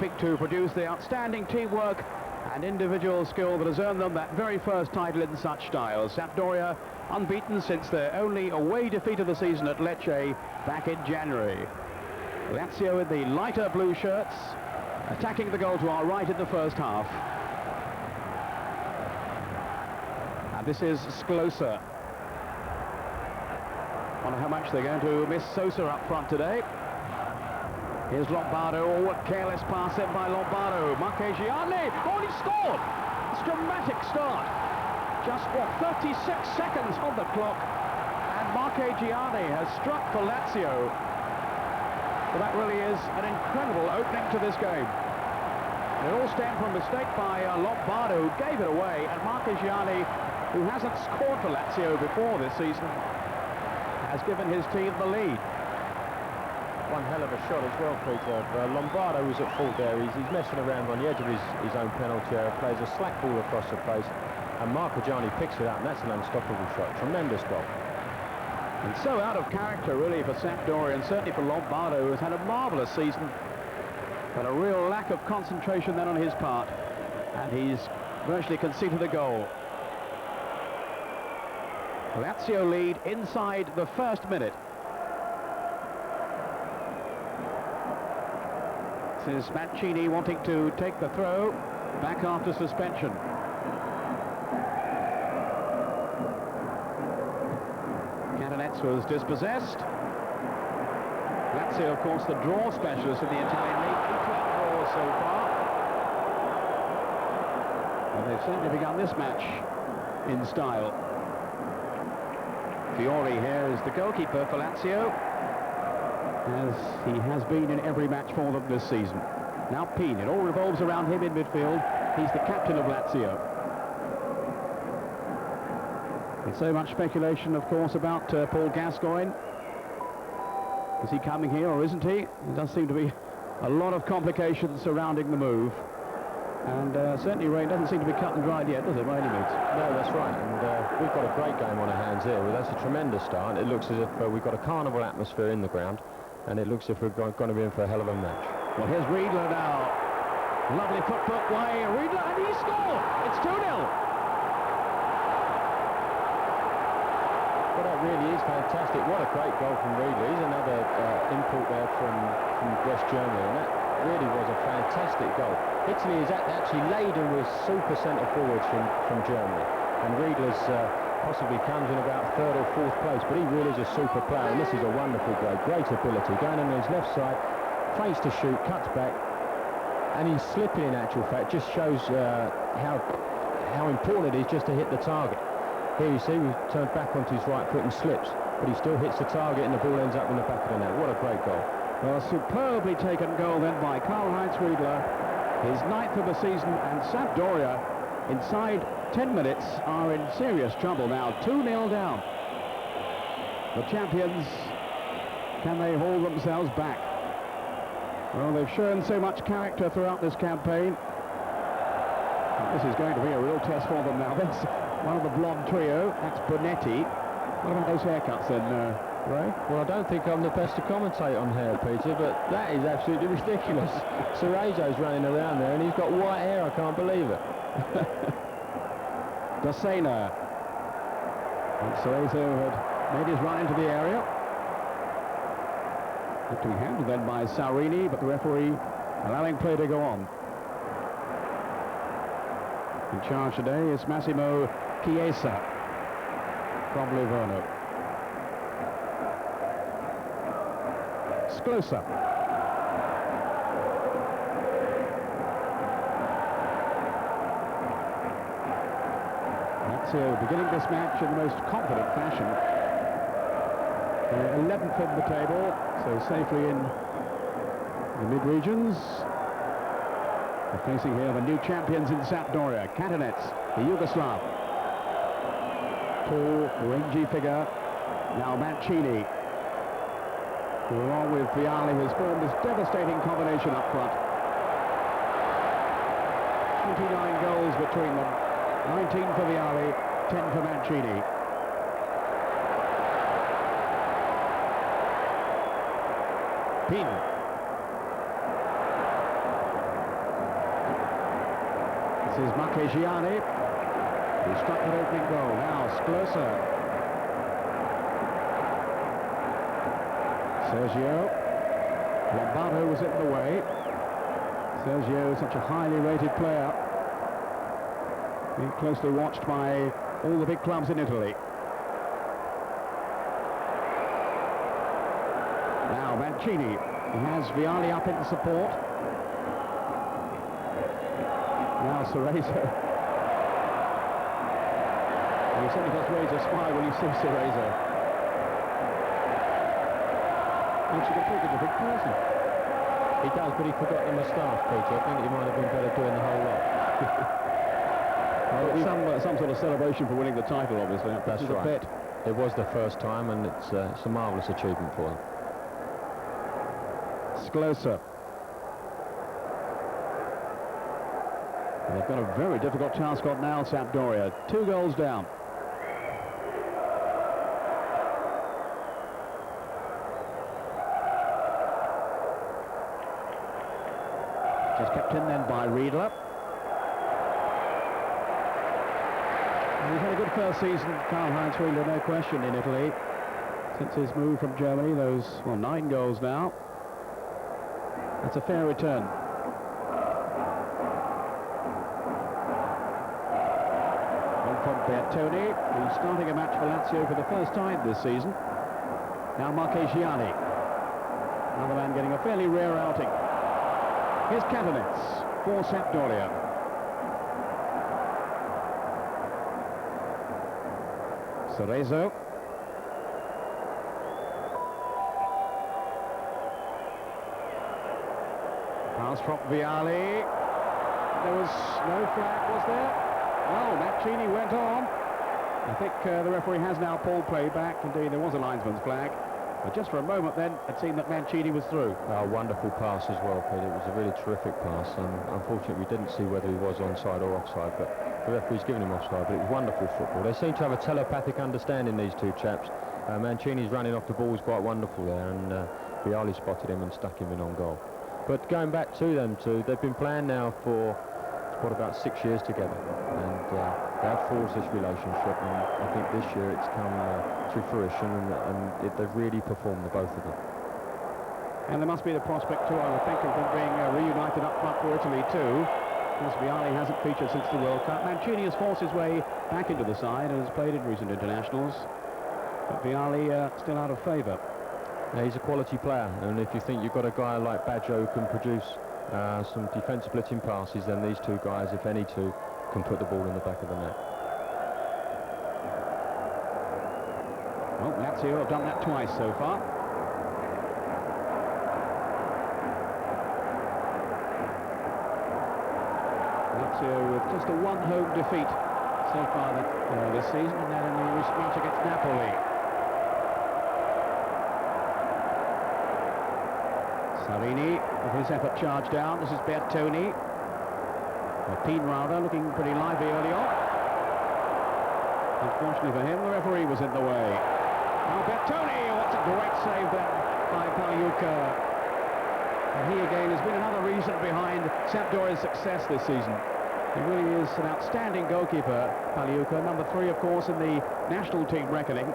pick to produce the outstanding teamwork and individual skill that has earned them that very first title in such style. Sampdoria unbeaten since their only away defeat of the season at Lecce back in January. Lazio in the lighter blue shirts, attacking the goal to our right in the first half. And this is Sklosa. Wonder how much they're going to miss Sosa up front today. Here's Lombardo. Oh, what careless pass in by Lombardo. Marchegiani. Oh, he scored! It's a dramatic start. Just, what, 36 seconds on the clock. And Marchegiani has struck for Lazio. Well, that really is an incredible opening to this game. It all stemmed from a mistake by Lombardo, who gave it away. And Marchegiani, who hasn't scored for Lazio before this season, has given his team the lead. One hell of a shot as well, Peter. Lombardo was at fault there. He's messing around on the edge of his own penalty area, plays a slack ball across the face, and Marchegiani picks it up, and that's an unstoppable shot. Tremendous goal. And so out of character, really, for Sampdoria, and certainly for Lombardo, who has had a marvellous season, but a real lack of concentration then on his part, and he's virtually conceded a goal. Lazio lead inside the first minute. This is Mancini wanting to take the throw back after suspension. Catanets was dispossessed. Lazio, of course, the draw specialist in the Italian league. 18 draws so far. And they've certainly begun this match in style. Fiori here is the goalkeeper for Lazio, as he has been in every match for them this season. Now Peen, it all revolves around him in midfield. He's the captain of Lazio. There's so much speculation, of course, about Paul Gascoigne. Is he coming here or isn't he? There does seem to be a lot of complications surrounding the move. And certainly rain doesn't seem to be cut and dried yet, does it, by any means? No, that's right. And we've got a great game on our hands here. Well, that's a tremendous start. It looks as if we've got a carnival atmosphere in the ground, and it looks as if we're going to be in for a hell of a match. Well, here's Riedler now. Lovely foot way. Riedler, and he scored! It's 2-0. Well, that really is fantastic. What a great goal from Riedler. He's another import there from West Germany, and that really was a fantastic goal. Italy is actually laden with super centre forwards from Germany, and Riedler's possibly comes in about third or fourth place, but he really is a super player, and this is a wonderful goal. Great ability, going on his left side, fakes to shoot, cuts back, and he's slipping in actual fact. Just shows how important it is just to hit the target. Here you see, he turns back onto his right foot and slips, but he still hits the target and the ball ends up in the back of the net. What a great goal. Well, a superbly taken goal then by Karl-Heinz Riedler, his 9th of the season, and Sampdoria, inside 10 minutes, are in serious trouble now. 2-0 down. The champions, can they haul themselves back? Well, they've shown so much character throughout this campaign. This is going to be a real test for them now. That's one of the blonde trio. That's Bonetti. What about those haircuts then, Ray? Well, I don't think I'm the best to commentate on hair, Peter, but that is absolutely ridiculous. Cerezo's running around there, and he's got white hair. I can't believe it. Dasena. And Cerezo had made his run into the area. To be handled then by Saurini, but the referee allowing play to go on. In charge today is Massimo Chiesa from Livorno. Sklosa. Lazio beginning this match in the most confident fashion. They're 11th in the table, so safely in the mid-regions. They're facing here the new champions in Sampdoria, Catanets, the Yugoslav. Tall, rangy figure. Now Mancini, who along with Vialli has formed this devastating combination up front. 29 goals between them. 19 for Vialli, 10 for Mancini. Peen. This is Marchegiani, who struck that opening goal. Now Sklosa. Sergio. Lombardo was in the way. Sergio, such a highly rated player, being closely watched by all the big clubs in Italy. Now Mancini, he has Vialli up into support. Now Cerezo. You certainly just raise a smile when you see Cerezo. Looks like a big person. He does, but he forgot the moustache, Peter. I think he might have been better doing the whole lot. Well, some sort of celebration for winning the title, obviously. That's right. It was the first time, and it's a marvellous achievement for him. Sklosa. And they've got a very difficult task on now, Sampdoria. 2 goals down. Just kept in then by Riedler. And he's had a good first season, Karl-Heinz Riedler, no question, in Italy. Since his move from Germany, those, well, 9 goals now. That's a fair return. One from Bertoni, who's starting a match for Lazio for the first time this season. Now Marchegiani. Another man getting a fairly rare outing. Here's Catanets for Sampdoria. Cerezo. Pass from Vialli. There was no flag, was there? Well, Mancini went on. I think the referee has now pulled play back. Indeed, there was a linesman's flag. But just for a moment then, it seemed that Mancini was through. A wonderful pass as well, Peter. It was a really terrific pass, and unfortunately we didn't see whether he was onside or offside, but the referee's given him offside, but it was wonderful football. They seem to have a telepathic understanding, these two chaps. Mancini's running off the ball was quite wonderful there, and Vialli spotted him and stuck him in on goal. But going back to them two, they've been playing now for, what, about 6 years together, and they have forged this relationship, and I think this year it's come to fruition, and they've really performed, the both of them. And there must be the prospect too, I would think, of them being reunited up front for Italy too. Because Vialli hasn't featured since the World Cup. Mancini has forced his way back into the side and has played in recent internationals, but Vialli still out of favour. Yeah, he's a quality player, and if you think you've got a guy like Baggio who can produce some defence splitting passes, then these two guys, if any two, can put the ball in the back of the net. Well, Lazio have done that twice so far. Lazio with just a 1 home defeat so far this season, and then in the recent match against Napoli. Sarini, with his effort charged down. This is Bertoni. Pinrada looking pretty lively early on. Unfortunately for him, the referee was in the way. Now Bertoni, what a great save there by Pagliuca. And he again has been another reason behind Sampdoria's success this season. He really is an outstanding goalkeeper, Pagliuca. Number 3, of course, in the national team reckoning,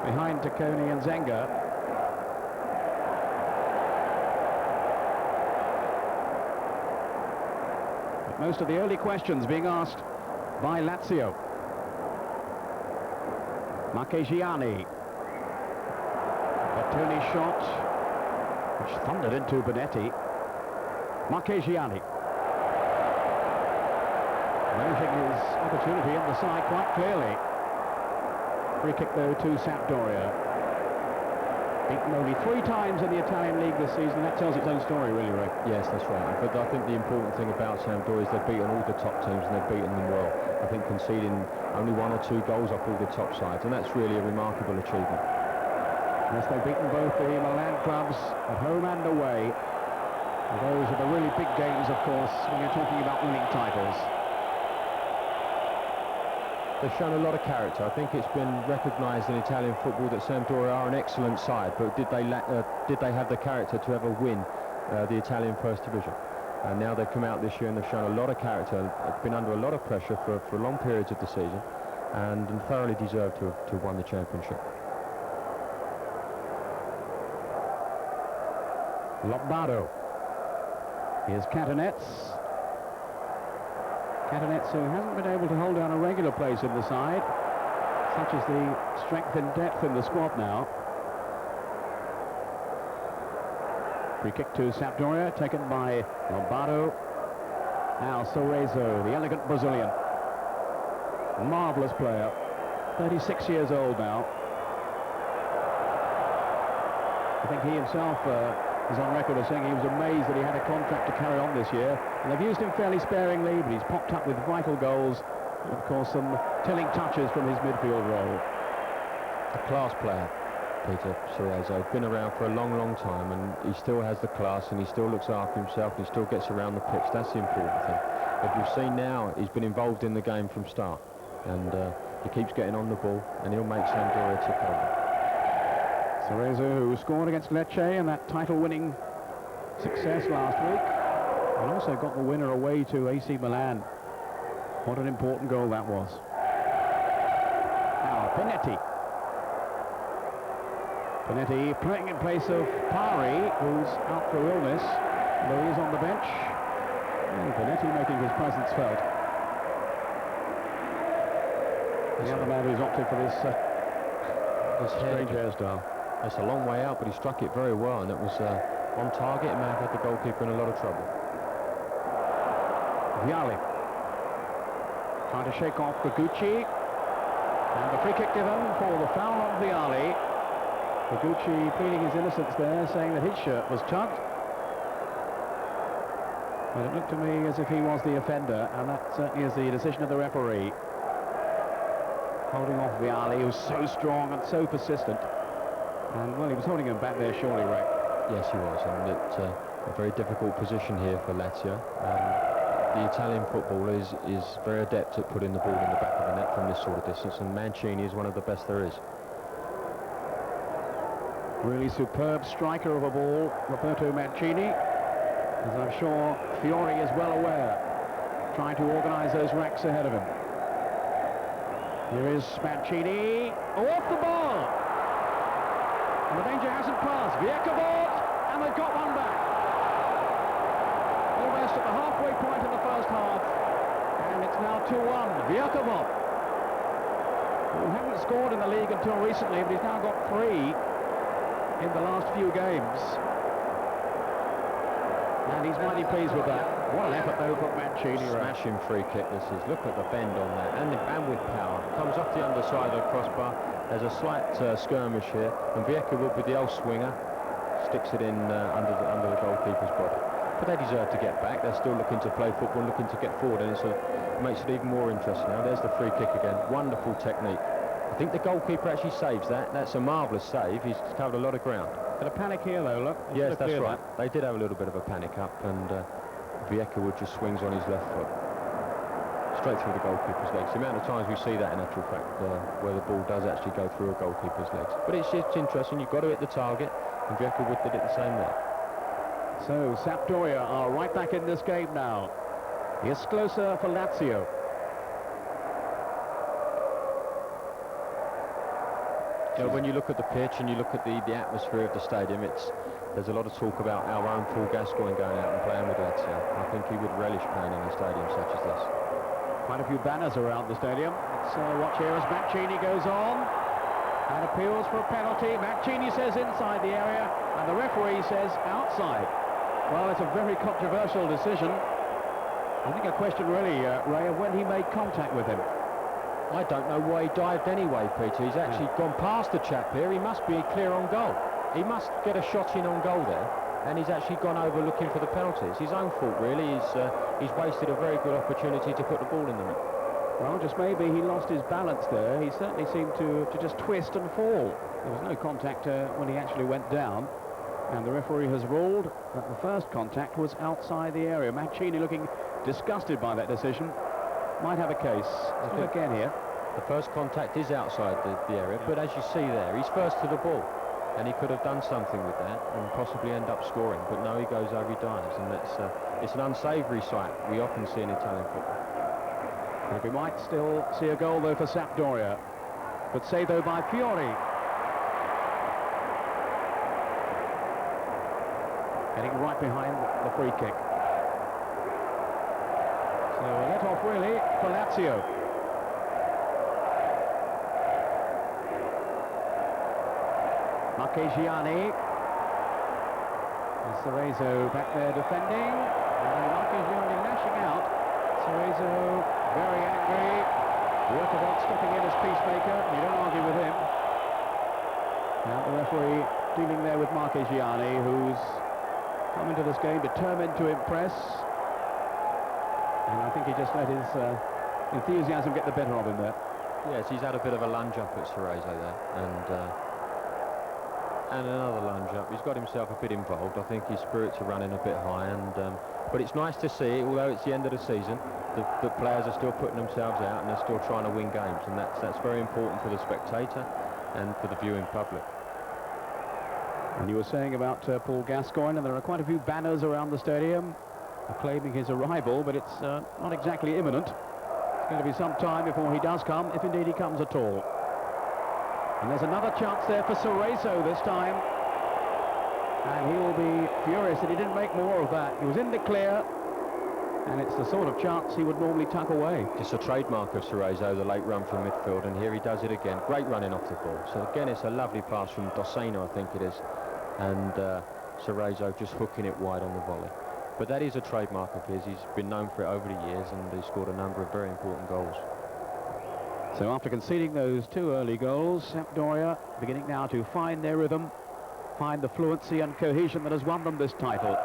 behind Tacconi and Zenga. Most of the early questions being asked by Lazio. Marchegiani. Bertoni shot, which thundered into Bonetti. Marchegiani. Managing his opportunity in the side quite clearly. Free kick though to Sampdoria. Beaten only 3 times in the Italian league this season. That tells its own story, really, Ray. Yes, that's right. But I think the important thing about Sampdoria is they've beaten all the top teams, and they've beaten them well. I think conceding only 1 or 2 goals off all the top sides, and that's really a remarkable achievement. Yes, they've beaten both the Milan clubs at home and away. And those are the really big games, of course, when you're talking about winning titles. They've shown a lot of character. I think it's been recognised in Italian football that Sampdoria are an excellent side, but did they have the character to ever win the Italian First Division? And now they've come out this year and they've shown a lot of character, been under a lot of pressure for long periods of the season, and thoroughly deserved to have won the championship. Lombardo. Here's Catanets. Catanets, who hasn't been able to hold down a regular place in the side. Such is the strength and depth in the squad now. Free kick to Sampdoria, taken by Lombardo. Now Cerezo, the elegant Brazilian. Marvellous player. 36 years old now. I think he himself is on record as saying he was amazed that he had a contract to carry on this year. And they've used him fairly sparingly, but he's popped up with vital goals. And of course, some telling touches from his midfield role. A class player, Peter Cerezo. Been around for a long, long time, and he still has the class, and he still looks after himself, and he still gets around the pitch. That's the important thing. But you've seen now, he's been involved in the game from start, and he keeps getting on the ball, and he'll make Sampdoria tick over. Cerezo, who scored against Lecce in that title-winning success last week, and also got the winner away to AC Milan. What an important goal that was. Now, Pinetti. Pinetti playing in place of Pari, who's out for illness, though he is on the bench. And Pinetti making his presence felt. The other man who's opted for this strange hairstyle. It's a long way out, but he struck it very well, and it was on target. It may have had the goalkeeper in a lot of trouble. Vialli trying to shake off Gucci, and the free kick given for the foul on Vialli. Gucci pleading his innocence there, saying that his shirt was tugged. But it looked to me as if he was the offender, and that certainly is the decision of the referee. Holding off Vialli, who was so strong and so persistent. And, well, he was holding him back there, surely, Ray. Yes, he was, and it's a very difficult position here for Lazio. The Italian footballer is very adept at putting the ball in the back of the net from this sort of distance, and Mancini is one of the best there is. Really superb striker of a ball, Roberto Mancini, as I'm sure Fiori is well aware, trying to organise those racks ahead of him. Here is Mancini, off the ball! And the danger hasn't passed. Vierkevort, and they've got one back. Almost at the halfway point in the first half, and it's now 2-1. Vierkevort, who hadn't scored in the league until recently, but he's now got 3 in the last few games. And he's mighty pleased with that. What an effort though from Mancini. Smashing free kick this is. Look at the bend on that, and with power. Comes off the underside of the crossbar. There's a slight skirmish here, and Vierkevort with the old swinger sticks it in under the goalkeeper's body. But they deserve to get back. They're still looking to play football, looking to get forward, and it makes it even more interesting. Now there's the free kick again. Wonderful technique. I think the goalkeeper actually saves that. That's a marvellous save. He's covered a lot of ground. Bit of panic here though, look. Yes, that's right. They did have a little bit of a panic up, and Vierkevort just swings on his left foot. Straight through the goalkeeper's legs. The amount of times we see that in actual fact, where the ball does actually go through a goalkeeper's legs. But it's interesting, you've got to hit the target, and Vierkevort did it the same there. So Sampdoria are right back in this game now. Here's closer for Lazio. You know, when you look at the pitch and you look at the atmosphere of the stadium, there's a lot of talk about our own Paul Gascoigne going out and playing with Lazio. I think he would relish playing in a stadium such as this. Quite a few banners around the stadium. Let's watch here as Mancini goes on and appeals for a penalty. Mancini says inside the area, and the referee says outside. Well, it's a very controversial decision. I think a question really, Ray, of when he made contact with him. I don't know why he dived anyway, Peter. He's actually gone past the chap here. He must be clear on goal. He must get a shot in on goal there, and he's actually gone over looking for the penalty. It's his own fault, really. He's wasted a very good opportunity to put the ball in the net. Well, just maybe he lost his balance there. He certainly seemed to just twist and fall. There was no contact when he actually went down, and the referee has ruled that the first contact was outside the area. Mancini looking disgusted by that decision. Might have a case. Let's look again here. The first contact is outside the area, but as you see there, he's first to the ball. and he could have done something with that and possibly end up scoring. But no, he goes over, he dives, and it's an unsavoury sight we often see in Italian football. We might still see a goal though for Sampdoria, but saved though by Fiori. Getting right behind the free kick. So a let off really for Lazio. Marchegiani. Cerezo back there defending. And Marchegiani lashing out. Cerezo very angry. Workabout stepping in as peacemaker. You don't argue with him. Now the referee dealing there with Marchegiani, who's come into this game determined to impress. And I think he just let his enthusiasm get the better of him there. Yes, he's had a bit of a lunge up at Cerezo there, and another lunge up. He's got himself a bit involved. I think his spirits are running a bit high, but it's nice to see, although it's the end of the season, the players are still putting themselves out and they're still trying to win games, and that's very important for the spectator and for the viewing public. And you were saying about Paul Gascoigne, and there are quite a few banners around the stadium acclaiming his arrival, but it's not exactly imminent. It's going to be some time before he does come, if indeed he comes at all. And there's another chance there for Cerezo this time. And he will be furious that he didn't make more of that. He was in the clear, and it's the sort of chance he would normally tuck away. It's a trademark of Cerezo, the late run from midfield, and here he does it again. Great running off the ball. So again, it's a lovely pass from Dossena, I think it is, and Cerezo just hooking it wide on the volley. But that is a trademark of his. He's been known for it over the years, and he scored a number of very important goals. So after conceding those two early goals, Sampdoria beginning now to find their rhythm, find the fluency and cohesion that has won them this title.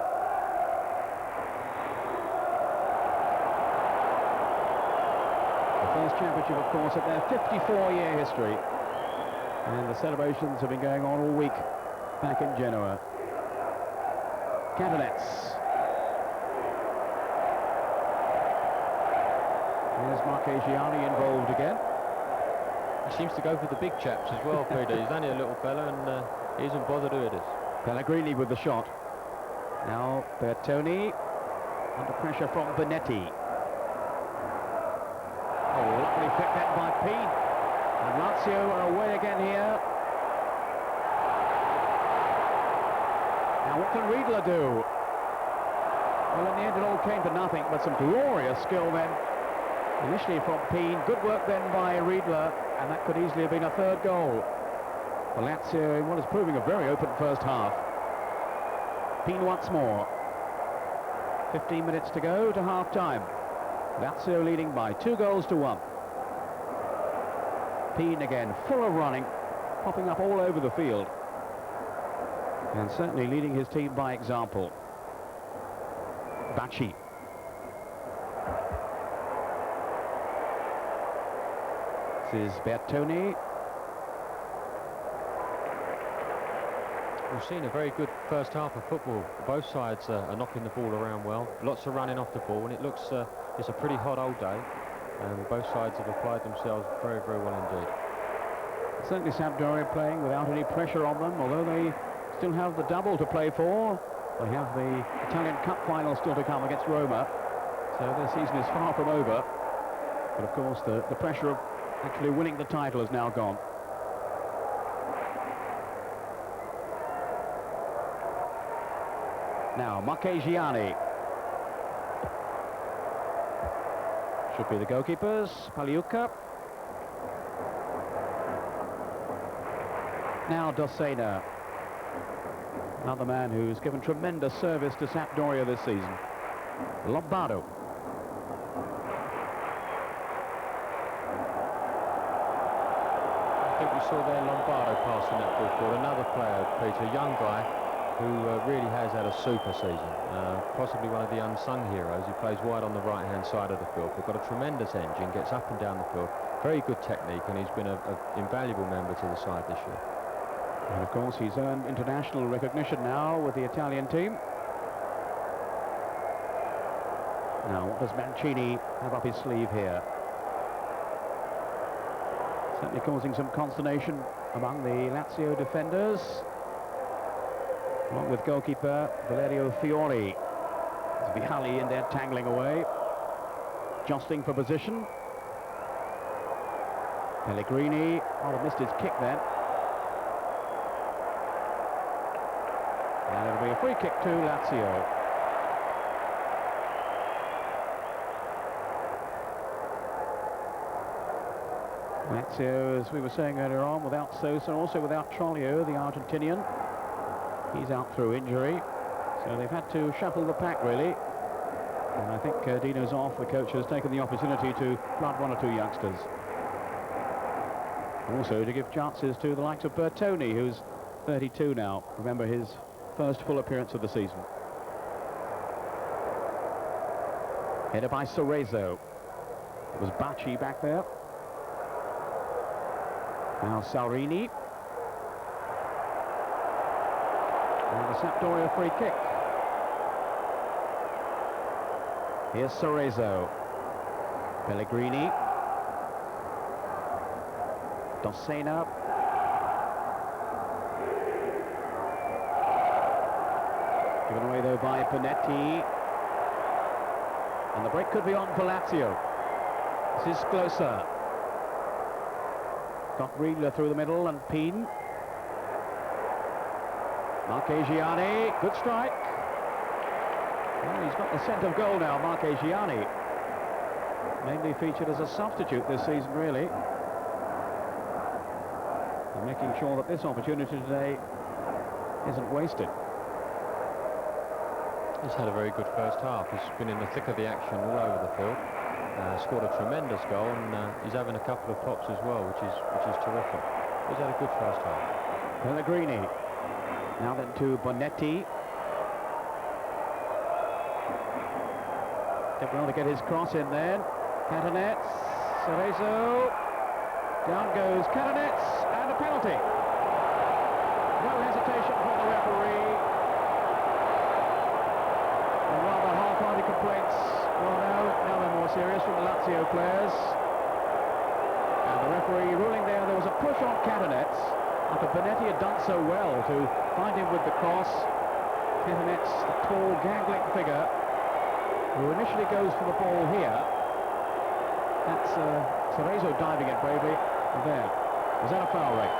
The first championship, of course, at their 54-year history. And the celebrations have been going on all week back in Genoa. Cantonets. There's Marchegiani involved again. He seems to go for the big chaps as well, Peter. He's only a little fella, and he isn't bothered who it is. Pellegrini with the shot. Now Bertoni under pressure from Benetti. Oh, lovely picked that by Peen. And Lazio are away again here. Now what can Riedler do? Well, in the end it all came to nothing, but some glorious skill then. Initially from Peen. Good work then by Riedler, and that could easily have been a third goal for Lazio in what is proving a very open first half. Peen once more. 15 minutes to go to half-time. Lazio leading by 2-1. Peen again, full of running, popping up all over the field. And certainly leading his team by example. Bacci. This is Bertoni. We've seen a very good first half of football. Both sides are knocking the ball around well. Lots of running off the ball, and it looks it's a pretty hot old day. And both sides have applied themselves very, very well indeed. Certainly Sampdoria playing without any pressure on them, although they still have the double to play for. They have the Italian Cup final still to come against Roma. So their season is far from over. But of course the pressure of actually winning the title is now gone. Now Marchegiani. Should be the goalkeepers. Paliuca. Now Dossena. Another man who's given tremendous service to Sampdoria this season. Lombardo. I think we saw there Lombardo passing that ball forward. Another player, Peter, a young guy who really has had a super season. Possibly one of the unsung heroes. He plays wide on the right-hand side of the field. They've got a tremendous engine, gets up and down the field. Very good technique, and he's been an invaluable member to the side this year. And of course he's earned international recognition now with the Italian team. Now what does Mancini have up his sleeve here? Certainly causing some consternation among the Lazio defenders. along with goalkeeper Valerio Fiori. There's Vialli in there tangling away, jostling for position. Pellegrini, oh, missed his kick then. And it'll be a free kick to Lazio. Lazio, as we were saying earlier on, without Sosa, also without Trollio, the Argentinian. He's out through injury, so they've had to shuffle the pack, really. And I think Dino Zoff, the coach, has taken the opportunity to flood one or two youngsters. Also to give chances to the likes of Bertoni, who's 32 now. Remember, his first full appearance of the season. Headed by Cerezo. It was Bacci back there. Now Saurini. And the Sampdoria free kick. Here's Cerezo. Pellegrini. Dossena. Given away though by Bonetti. And the break could be on for Lazio. This is closer. Got Riedler through the middle and Peen. Marchegiani, good strike. Well, he's got the scent of goal now, Marchegiani. Mainly featured as a substitute this season, really. And making sure that this opportunity today isn't wasted. He's had a very good first half. He's been in the thick of the action all over the field. Scored a tremendous goal, and he's having a couple of pops as well, which is terrific. He's had a good first half. Pellegrini. Now then to Bonetti. Did well to get his cross in there. Catanets. Cerezo. Down goes Catanets, and a penalty. No hesitation from the referee. And rather half-hearted complaints. Well, now they're more serious from the Lazio players. And the referee ruling there was a push on Catanets after Bonetti had done so well to find him with the cross. Catanets, the tall, gangling figure, who initially goes for the ball here. That's Cerezo diving it bravely. There. Was that a foul, Ray?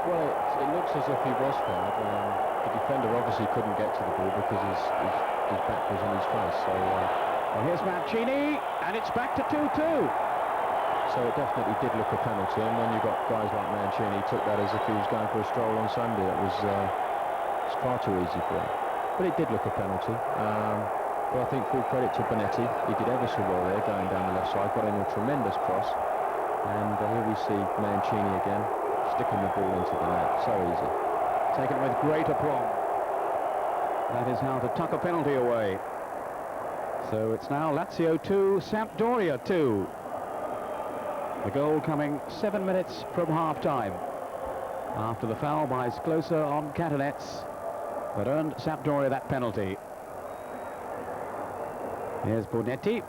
Well, it looks as if he was fouled. The defender obviously couldn't get to the ball because his back was in his face. So, well, here's Mancini, and it's back to 2-2. So it definitely did look a penalty, and when you've got guys like Mancini, he took that as if he was going for a stroll on Sunday. That was it's far too easy for him. But it did look a penalty. But I think full credit to Bonetti. He did ever so well there, going down the left side, got in a tremendous cross. And here we see Mancini again, sticking the ball into the net. So easy. Taken with great aplomb. That is how to tuck a penalty away. So it's now Lazio 2, Sampdoria 2. The goal coming 7 minutes from half-time. After the foul by Sklosa on Catanets, that earned Sampdoria that penalty. Here's Bonetti.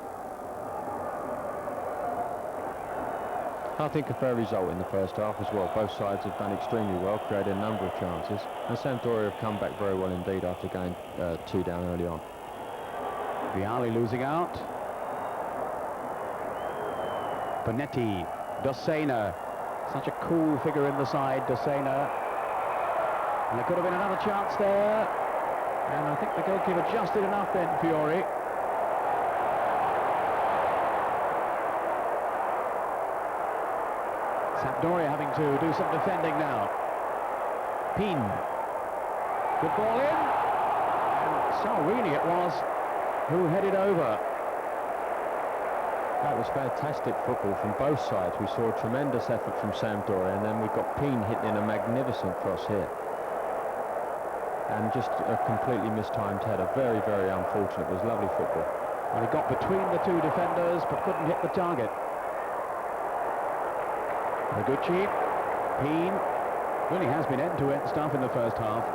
I think a fair result in the first half as well. Both sides have done extremely well, created a number of chances. And Sampdoria have come back very well indeed after going 2 down early on. Vialli losing out. Bonetti, Dossena, such a cool figure in the side, Dossena. And there could have been another chance there. And I think the goalkeeper just did enough then, Fiori. Sampdoria having to do some defending now. Peen. Good ball in. And Saurini it was who headed over. That was fantastic football from both sides. We saw a tremendous effort from Sampdoria, and then we've got Peen hitting in a magnificent cross here. And just a completely mistimed header. Very, very unfortunate. It was lovely football. Well, he got between the two defenders, but couldn't hit the target. Noguchi, Peen, really has been end-to-end stuff in the first half.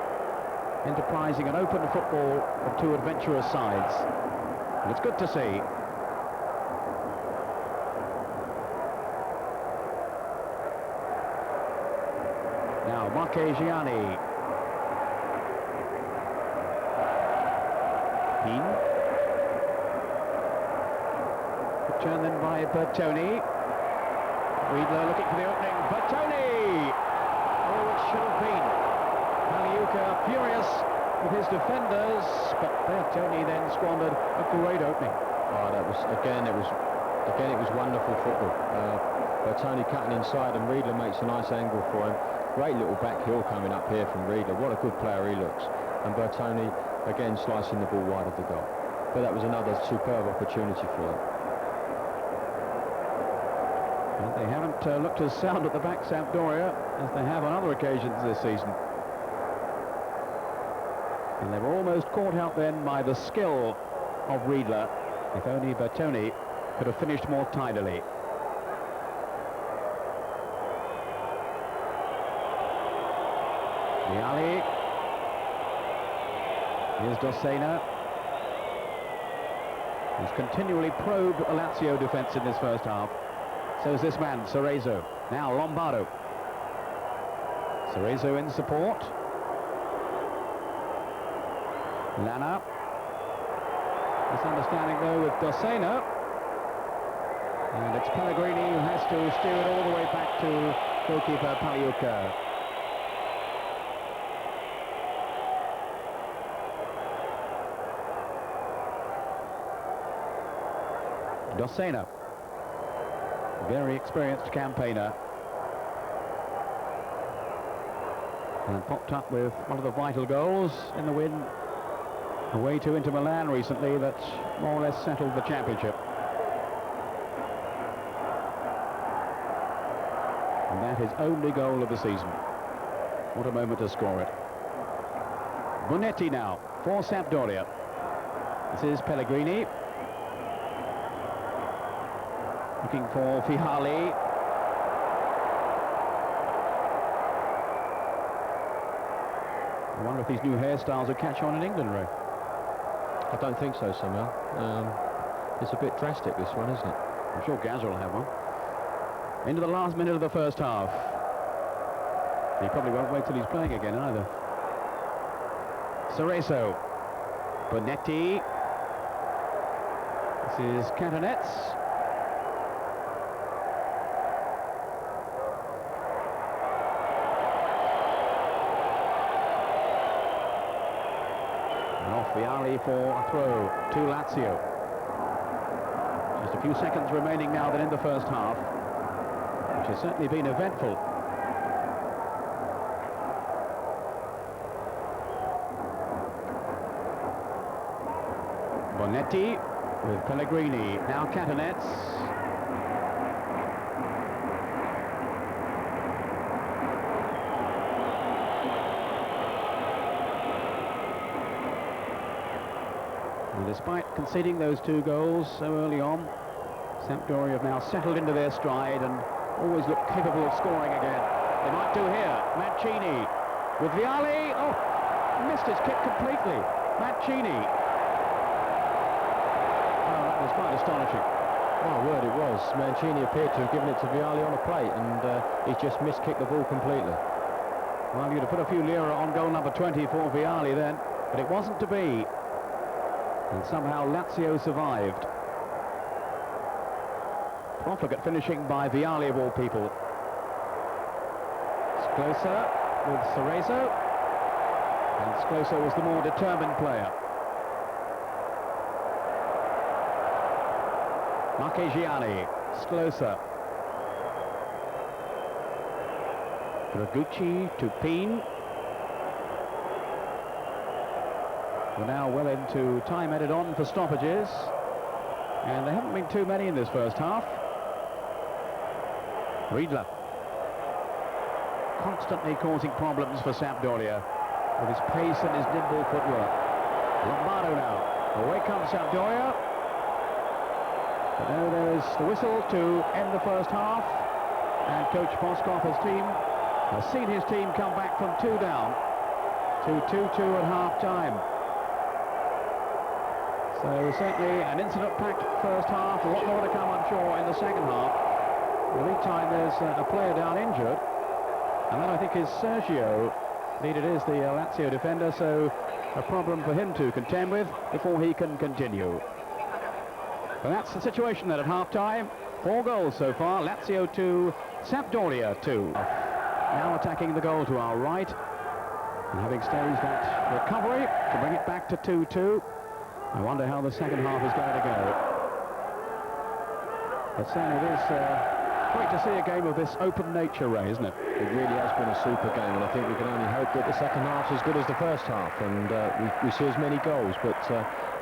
Enterprising and open football from two adventurous sides. And it's good to see. Now, Marchegiani. Pin. Good turn then by Bertoni. Riedler looking for the opening. Bertoni! Oh, it should have been. Paliuka furious with his defenders, but Bertoni then squandered a great opening. Oh, that was again. It was wonderful football. Bertoni cutting inside, and Riedler makes a nice angle for him. Great little back heel coming up here from Riedler. What a good player he looks. And Bertoni again slicing the ball wide of the goal. But that was another superb opportunity for them. And they haven't looked as sound at the back, Sampdoria, as they have on other occasions this season. And they were almost caught out then by the skill of Riedler. If only Bertoni could have finished more tidily. Vialli. Here's Dossena. He's continually probed the Lazio defence in this first half. So is this man, Cerezo. Now Lombardo. Cerezo in support. Lana. Misunderstanding though with Dossena. And it's Pellegrini who has to steer it all the way back to goalkeeper Paliuka. Dossena, very experienced campaigner, and popped up with one of the vital goals in the win away to Inter Milan recently that more or less settled the championship. And that his only goal of the season. What a moment to score it. Bonetti now for Sampdoria. This is Pellegrini. Looking for Vialli. I wonder if these new hairstyles will catch on in England, Ray. I don't think so, somehow. It's a bit drastic, this one, isn't it? I'm sure Gazza will have one. Into the last minute of the first half. He probably won't wait till he's playing again either. Cerezo. Bonetti. This is Cantonets. Vialli for a throw to Lazio. Just a few seconds remaining now than in the first half, which has certainly been eventful. Bonetti with Pellegrini, now Cantonets. Despite conceding those two goals so early on, Sampdoria have now settled into their stride and always look capable of scoring again. They might do here. Mancini with Vialli. Oh, missed his kick completely. Mancini. Oh, that was quite astonishing. My word, it was. Mancini appeared to have given it to Vialli on a plate, and he's just miskicked the ball completely. Well, you'd have put a few lira on goal number 20 for Vialli then, but it wasn't to be. And somehow Lazio survived. Profligate finishing by Vialli of all people. Sclosa with Cerezo. And Sclosa was the more determined player. Marchegiani, Sclosa. Dragucci to Pin. We're now well into time added on for stoppages, and there haven't been too many in this first half. Riedler constantly causing problems for Sampdoria with his pace and his nimble footwork. Lombardo now. Away comes Sampdoria. But now there's the whistle to end the first half, and Coach Boskov has seen his team come back from 2 down to 2-2 at half-time. So certainly an incident-packed first half, a lot more to come, I'm sure, in the second half. In the meantime, there's a player down injured, and that I think is Sergio Indeed it is, the Lazio defender, so a problem for him to contend with before he can continue. But that's the situation then at half-time. 4 goals so far, Lazio 2, Sampdoria 2. Now attacking the goal to our right, and having staged that recovery to bring it back to 2-2. I wonder how the second half is going to go. But certainly it is great to see a game of this open nature, Ray, isn't it? It really has been a super game, and I think we can only hope that the second half's as good as the first half, and we see as many goals, but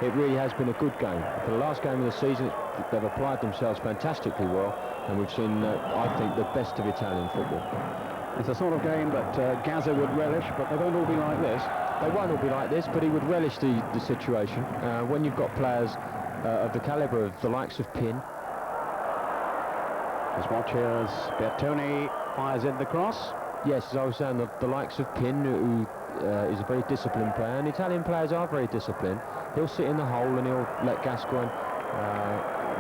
it really has been a good game. For the last game of the season, they've applied themselves fantastically well, and we've seen, I think, the best of Italian football. It's a sort of game that Gaza would relish, but they won't all be like this. They won't all be like this, but he would relish the situation. When you've got players of the calibre of the likes of Pin. Just watch here as Bertoni fires in the cross. Yes, as I was saying, the likes of Pin, who is a very disciplined player, and Italian players are very disciplined. He'll sit in the hole and he'll let Gascoigne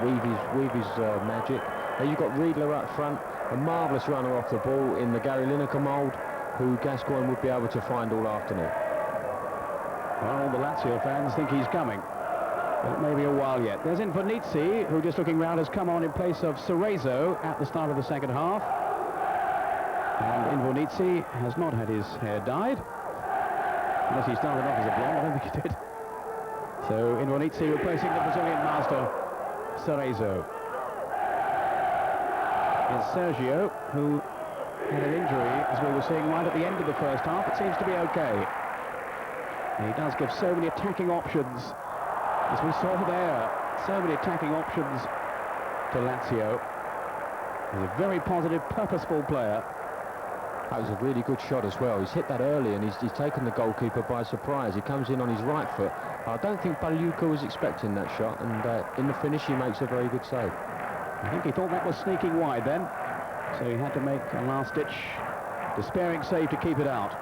weave his magic. Now you've got Riedler up front, a marvellous runner off the ball in the Gary Lineker mould, who Gascoigne would be able to find all afternoon. Well, all the Lazio fans think he's coming, but it may be a while yet. There's Invernizzi, who, just looking round, has come on in place of Cerezo at the start of the second half. And Invernizzi has not had his hair dyed, unless he started off as a blonde. I don't think he did. So Invernizzi replacing the Brazilian master, Cerezo. Is Sergio, who had an injury, as we were seeing right at the end of the first half. It seems to be okay. And he does give so many attacking options, as we saw there. So many attacking options to Lazio. He's a very positive, purposeful player. That was a really good shot as well. He's hit that early, and he's taken the goalkeeper by surprise. He comes in on his right foot. I don't think Pagliuca was expecting that shot, and in the finish he makes a very good save. I think he thought that was sneaking wide then, so he had to make a last-ditch, despairing save to keep it out.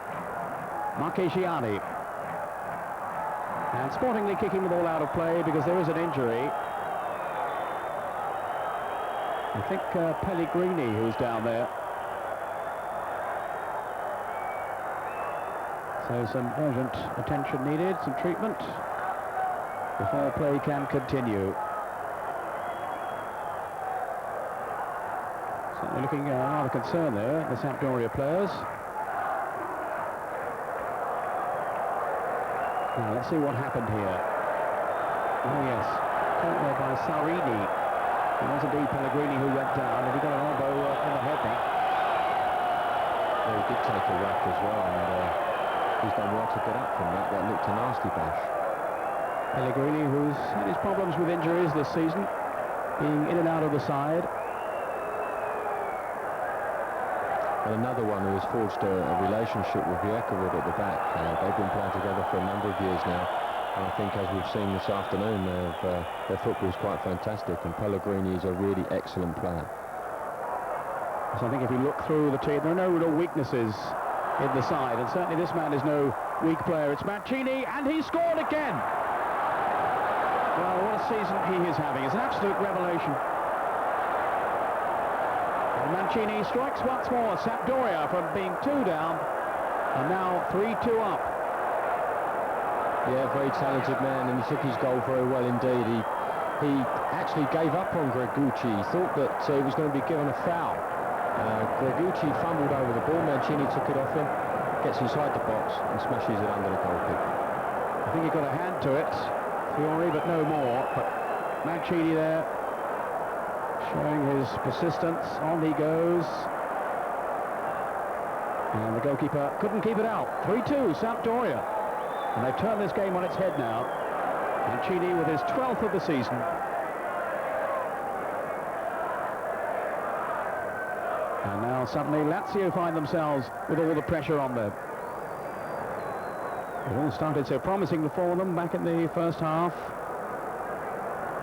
Marchegiani. And sportingly kicking the ball out of play because there is an injury. I think Pellegrini, who's down there. So some urgent attention needed, some treatment, before play can continue. Certainly looking rather concerned there, the Sampdoria players. Now, let's see what happened here. Oh yes, caught there by Sarini. It was indeed Pellegrini who went down, and he got an elbow in the head there. Well, he did take a whack as well, and he's done well to get up from that. That looked a nasty bash. Pellegrini, who's had his problems with injuries this season, being in and out of the side. And another one who has forged a relationship with Viekarud at the back. They've been playing together for a number of years now. And I think, as we've seen this afternoon, their football is quite fantastic. And Pellegrini is a really excellent player. So I think if you look through the team, there are no real weaknesses in the side. And certainly this man is no weak player. It's Mancini, and he scored again. Well, what a season he is having. It's an absolute revelation. Mancini strikes once more. Sampdoria from being 2 down and now 3-2 up. Yeah, very talented man, and he took his goal very well indeed. He actually gave up on Gregucci. He thought that he was going to be given a foul. Gregucci fumbled over the ball. Mancini took it off him, gets inside the box and smashes it under the goalkeeper. I think he got a hand to it, Fiore, but no more. But Mancini there, showing his persistence. On he goes. And the goalkeeper couldn't keep it out. 3-2, Sampdoria. And they've turned this game on its head now. Mancini with his 12th of the season. And now suddenly Lazio find themselves with all the pressure on them. It all started so promising for them back in the first half.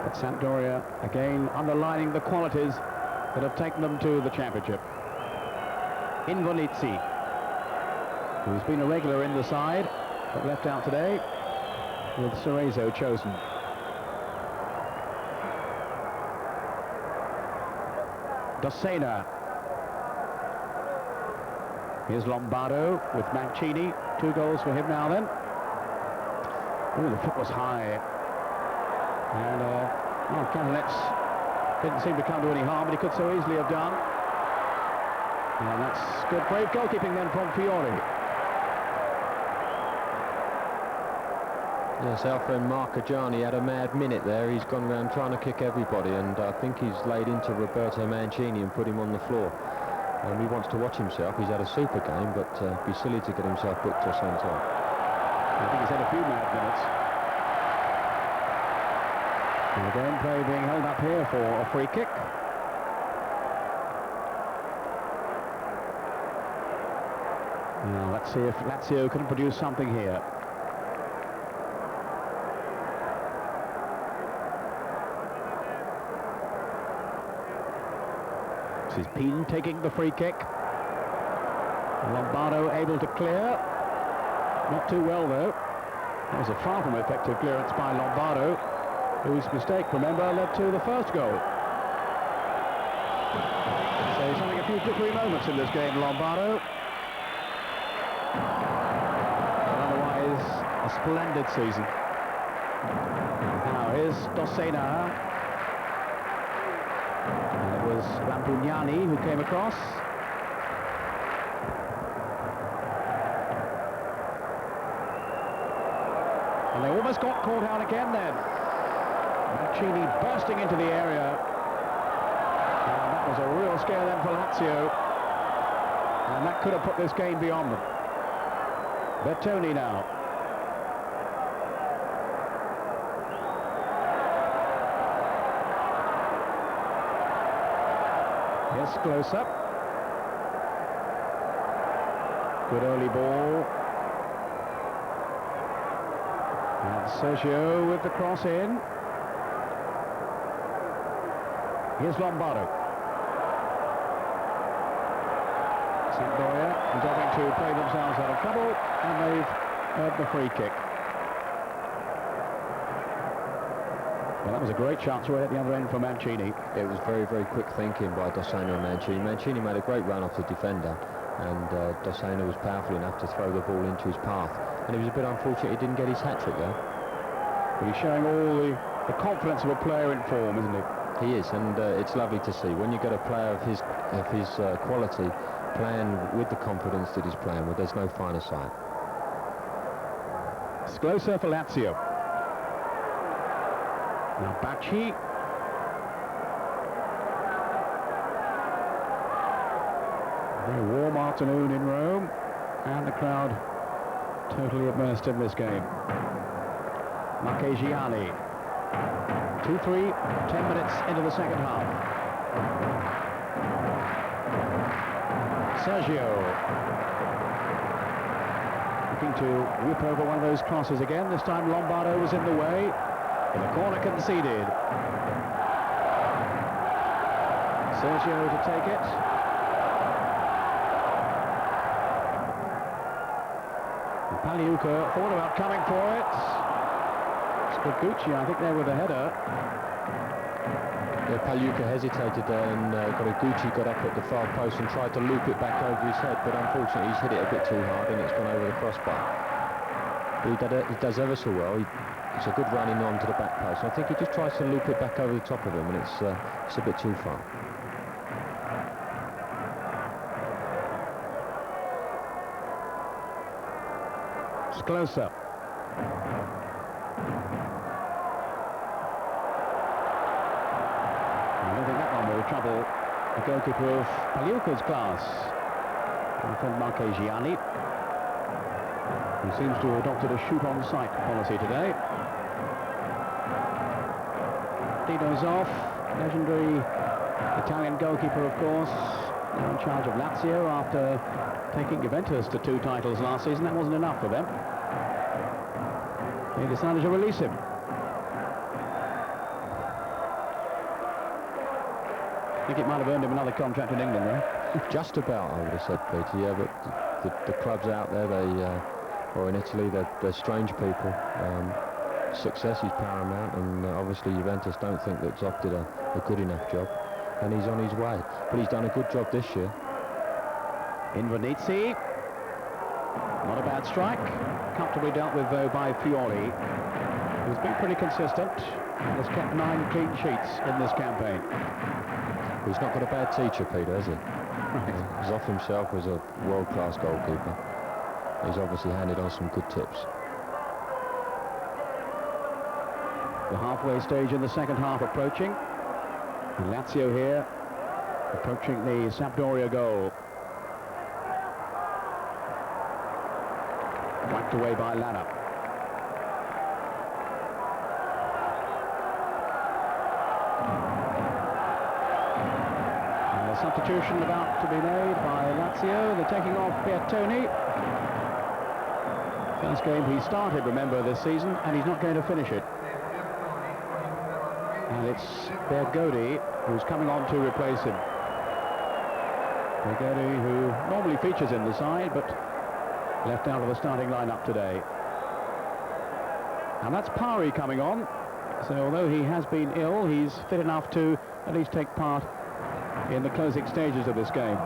But Sampdoria, again, underlining the qualities that have taken them to the championship. Invernizzi, who's been a regular in the side, but left out today, with Cerezo chosen. Dossena. Here's Lombardo with Mancini. 2 goals for him now then. Oh, the foot was high. And Cantonets didn't seem to come to any harm, but he could so easily have done. And that's good, brave goalkeeping then from Fiore. Yes, our friend Marcagiani had a mad minute there. He's gone around trying to kick everybody, and I think he's laid into Roberto Mancini and put him on the floor. And he wants to watch himself. He's had a super game, but it'd be silly to get himself booked or sent off. I think he's had a few mad minutes. And again, play being held up here for a free kick. Now let's see if Lazio can produce something here. This is Peen taking the free kick. Lombardo able to clear. Not too well though. That was a far from effective clearance by Lombardo, whose mistake, remember, led to the first goal. So he's having a few jittery moments in this game, Lombardo. But otherwise, a splendid season. Now here's Dossena. And it was Rampugnani who came across. And they almost got caught out again then. Mancini bursting into the area. And that was a real scare then for Lazio. And that could have put this game beyond them. Bertoni now. Yes, close up. Good early ball. And Sergio with the cross in. Here's Lombardo. Sampdoria endeavouring to play themselves out of trouble, and they've earned the free kick. Well, that was a great chance right at the other end for Mancini. It was very, very quick thinking by Dossena and Mancini. Mancini made a great run off the defender, and Dossena was powerful enough to throw the ball into his path. And it was a bit unfortunate he didn't get his hat-trick there. But he's showing all the confidence of a player in form, isn't he? He is, and it's lovely to see. When you get a player of his quality playing with the confidence that he's playing with, there's no finer sight. Sclosa for Lazio. Now Bacci. A very warm afternoon in Rome, and the crowd totally immersed in this game. Marchegiani. 2-3, 10 minutes into the second half. Sergio. Looking to whip over one of those crosses again. This time Lombardo was in the way. In the corner conceded. Sergio to take it. And Pagliuca thought about coming for it. Gucci, I think, there with the header. Yeah, Pagliuca hesitated there, and Gucci got up at the far post and tried to loop it back over his head, but unfortunately he's hit it a bit too hard and it's gone over the crossbar. But he does ever so well. It's a good running on to the back post. I think he just tries to loop it back over the top of him, and it's a bit too far. It's close up. I don't think that one will trouble the goalkeeper of Pagliuca's class. My friend Marchegiani, who seems to have adopted a shoot-on-sight policy today. Dino's off, legendary Italian goalkeeper, of course, now in charge of Lazio after taking Juventus to 2 titles last season. That wasn't enough for them. They decided to release him. I think it might have earned him another contract in England there. Just about, I would have said, Peter. Yeah, but the clubs out there, or in Italy, they're strange people. Success is paramount, and obviously Juventus don't think that Zoff did a good enough job, and he's on his way. But he's done a good job this year. Invernizzi. Not a bad strike. Comfortably dealt with, though, by Fiori, who's been pretty consistent and has kept 9 clean sheets in this campaign. He's not got a bad teacher, Peter, has he? Right. He's off himself as a world-class goalkeeper. He's obviously handed on some good tips. The halfway stage in the second half approaching. Lazio here approaching the Sampdoria goal. Whacked away by Lana. And a substitution about to be made by Lazio. They're taking off Bertoni. First game he started, remember, this season, and he's not going to finish it. And it's Bergodi who's coming on to replace him. Bergodi, who normally features in the side, but left out of the starting lineup today. And that's Pari coming on. So although he has been ill, he's fit enough to at least take part in the closing stages of this game.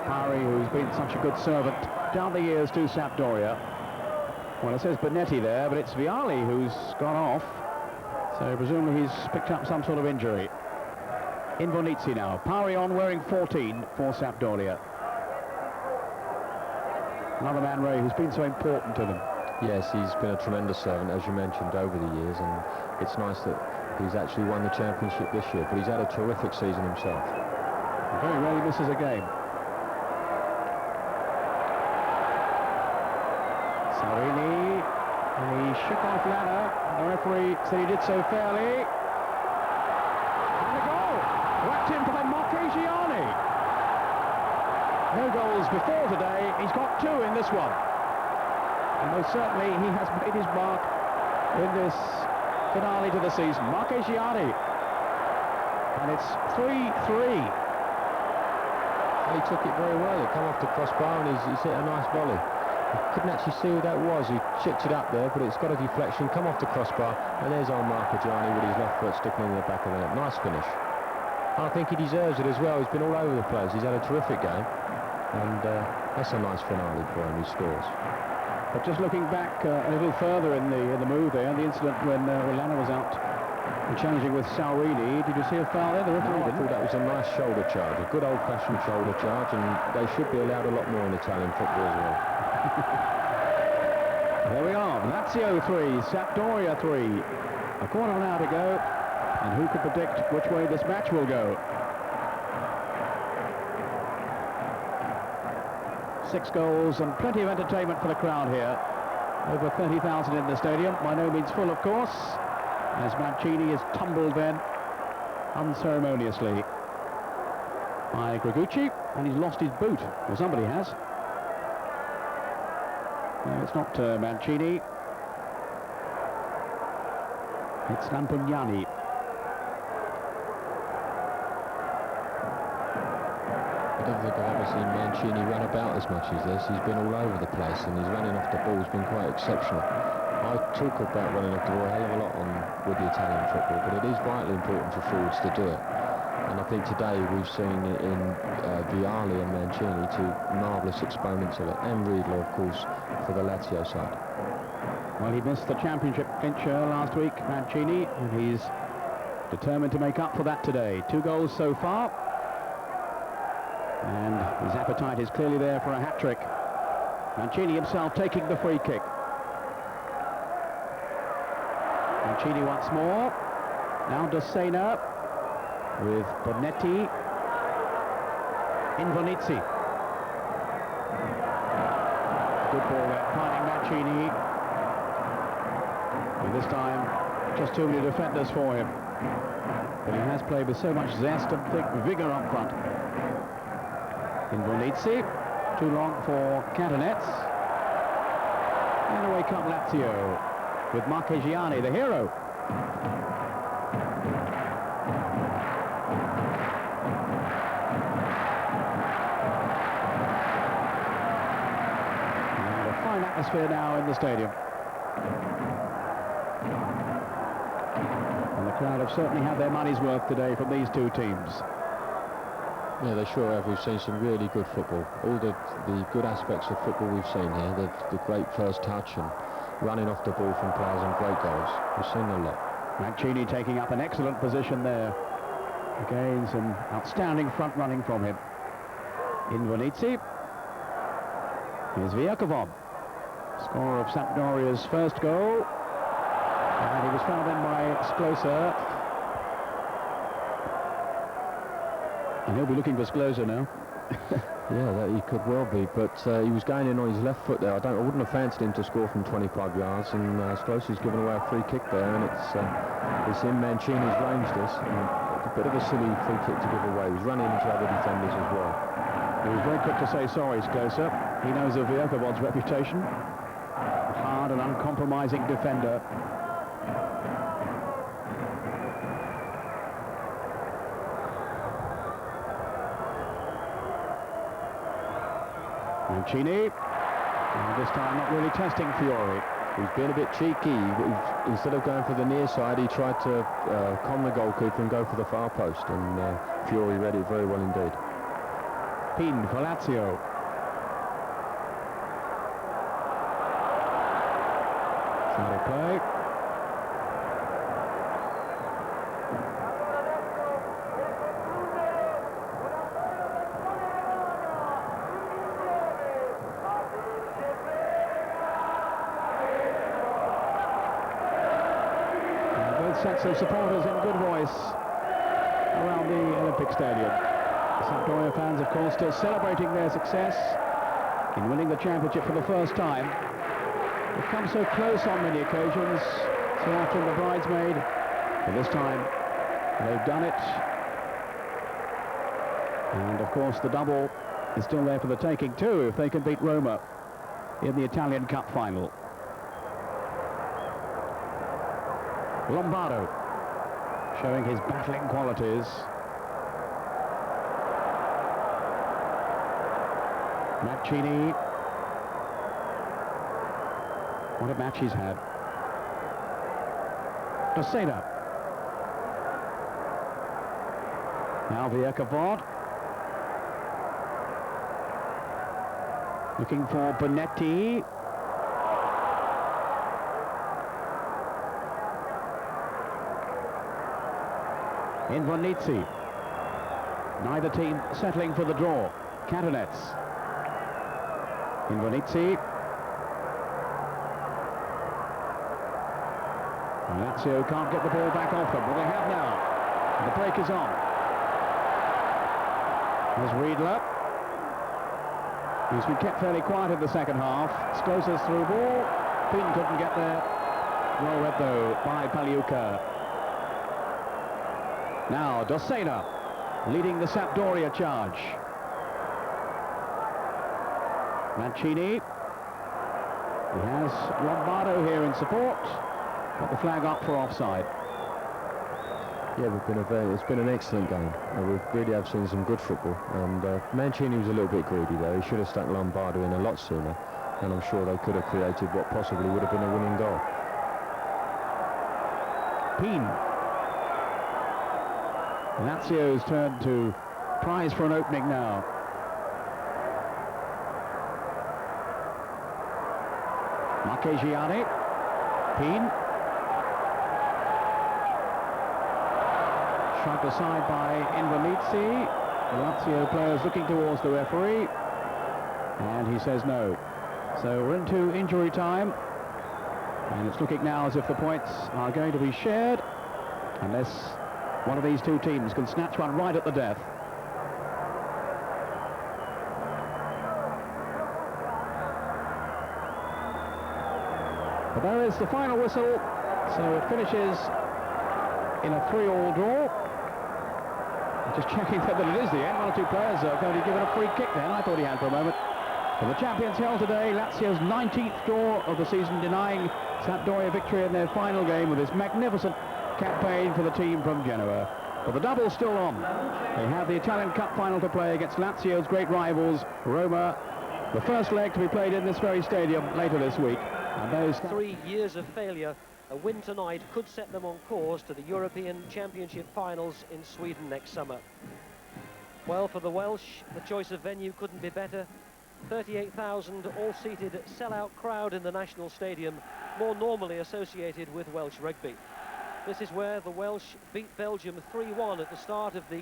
Pari, who's been such a good servant down the years to Sampdoria. Well, it says Bonetti there, but it's Vialli who's gone off. So presumably he's picked up some sort of injury. Invernizzi now. Pari on, wearing 14 for Sampdoria. Another man, Ray, who's been so important to them. Yes, he's been a tremendous servant, as you mentioned, over the years, and it's nice that he's actually won the championship this year, but he's had a terrific season himself. He very rarely misses a game. Sarini, and he shook off Lana. The referee said he did so fairly. And a goal! Whacked in by Marchegiani. No goals before today. He's got 2 in this one. And most certainly he has made his mark in this finale to the season. Marchegiani. And it's 3-3. He took it very well. It came off the crossbar and he's hit a nice volley. I couldn't actually see who that was. He chipped it up there, but it's got a deflection, come off the crossbar, and there's old Marchegiani with his left foot sticking in the back of the net. Nice finish. I think he deserves it as well. He's been all over the place. He's had a terrific game, and that's a nice finale for him. He scores. But just looking back a little further in the move there, the incident when Lana was out challenging with Saurini, did you see a foul there? The referee I thought that was a nice shoulder charge, a good old-fashioned shoulder charge, and they should be allowed a lot more in Italian football as well. There we are, Lazio 3, Sampdoria 3. A quarter of an hour to go, and who could predict which way this match will go? 6 goals and plenty of entertainment for the crowd here. Over 30,000 in the stadium, by no means full, of course, as Mancini is tumbled then unceremoniously by Gregucci, and he's lost his boot, or somebody has. No, it's not Mancini. It's Lampugnani. I don't think I've ever seen Mancini run about as much as this. He's been all over the place, and his running off the ball has been quite exceptional. I talk about running off the ball a hell of a lot with the Italian football, but it is vitally important for forwards to do it. And I think today we've seen it in Vialli and Mancini, 2 marvellous exponents of it, and Riedler, of course, for the Lazio side. Well, he missed the championship clincher last week, Mancini, and he's determined to make up for that today. 2 goals so far, and his appetite is clearly there for a hat-trick. Mancini himself taking the free kick. Mancini once more. Now Dossena with Bonetti. Invernizzi. Good ball there, finding Mancini. And this time, just too many defenders for him. But he has played with so much zest and thick vigour up front. Invernizzi, too long for Cantonets. And away come Lazio, with Marchegiani, the hero. And a fine atmosphere now in the stadium. And the crowd have certainly had their money's worth today from these 2 teams. Yeah, they sure have. We've seen some really good football. All the good aspects of football we've seen here. The great first touch and running off the ball from players and great goals. We've seen a lot. Mancini taking up an excellent position there. Again, some outstanding front running from him. Invernizzi. Here's Viakovod, scorer of Sampdoria's first goal. And he was fouled in by Sklosa. And he'll be looking for Sklosa now. Yeah, that he could well be, but he was going in on his left foot there. I wouldn't have fancied him to score from 25 yards, and Sklosa's given away a free kick there, and it's in Mancini's range, this. A bit of a silly free kick to give away. He was running into other defenders as well. He was very quick to say sorry, Sklosa. He knows of Viakovod's reputation. A hard and uncompromising defender. Mancini, and this time not really testing Fiore. He's been a bit cheeky. Instead of going for the near side, he tried to con the goalkeeper and go for the far post, and Fiore read it very well indeed. Pin for Lazio. Started play. Sets of supporters in good voice around the Olympic Stadium. The Sampdoria fans, of course, still celebrating their success in winning the championship for the first time. They've come so close on many occasions, so often the bridesmaid, but this time they've done it. And of course the double is still there for the taking too, if they can beat Roma in the Italian Cup final. Lombardo showing his battling qualities. Mancini. What a match he's had. Dosena. Now Viakovod. Looking for Bonetti. Invernizzi. Neither team settling for the draw. Catanets. Invernizzi. Lazio can't get the ball back off them. Well, they have now. The break is on. There's Riedler. He's been kept fairly quiet in the second half. Sklosa's through ball. Pin couldn't get there. Well read though by Paliuca. Now Dosena leading the Sampdoria charge. Mancini. He has Lombardo here in support. Got the flag up for offside. Yeah, it's been an excellent game. We really have seen some good football. And Mancini was a little bit greedy there. He should have stuck Lombardo in a lot sooner. And I'm sure they could have created what possibly would have been a winning goal. Pin. Lazio's turn to prize for an opening now. Marchegiani. Pin. Shrugged aside by Invernizzi. The Lazio players looking towards the referee. And he says no. So we're into injury time. And it's looking now as if the points are going to be shared. Unless one of these two teams can snatch one right at the death. But there is the final whistle, so it finishes in a 3-3 draw. Just checking that it is the end. One or two players are going to give it a free kick then. I thought he had for a moment. But the champions held today, Lazio's 19th draw of the season, denying Sampdoria victory in their final game with this magnificent campaign for the team from Genoa. But the double's still on. They have the Italian Cup final to play against Lazio's great rivals, Roma. The first leg to be played in this very stadium later this week. And those 3 years of failure, a win tonight could set them on course to the European Championship finals in Sweden next summer. Well, for the Welsh, the choice of venue couldn't be better. 38,000 all-seated sell-out crowd in the National Stadium, more normally associated with Welsh rugby. This is where the Welsh beat Belgium 3-1 at the start of the